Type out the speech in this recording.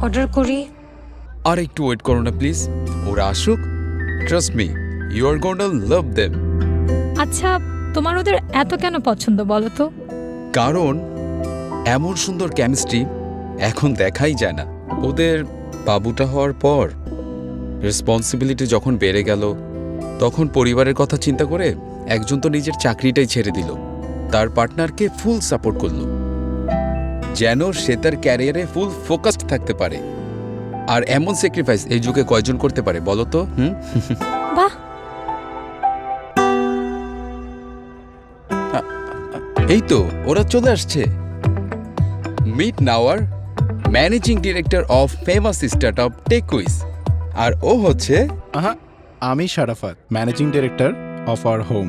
Order করি। আর একটু wait করো না প্লিজ, ওরা আসুক। Trust me, you are gonna love them. আচ্ছা, তোমার ওদের এত কেন পছন্দ বলো তো? কারণ এমন সুন্দর কেমিস্ট্রি এখন দেখাই যায় না। ওদের বাবুটা হওয়ার পর রেসপন্সিবিলিটি যখন বেড়ে গেল, তখন পরিবারের কথা চিন্তা করে একজন তো নিজের চাকরিটাই ছেড়ে দিল, তার পার্টনারকে ফুল সাপোর্ট করলো যেন সে তার ক্যারিয়ারে ফুল ফোকাসড থাকতে পারে। আর এমন স্যাক্রিফাইস এই যুগে কয়জন করতে পারে বলো তো? বাহ, এই তো ওরা চলে আসছে। Meet Nawar managing director of famous startup টেকুইস, আর ও হচ্ছে আমি Sharafat, managing director of our home.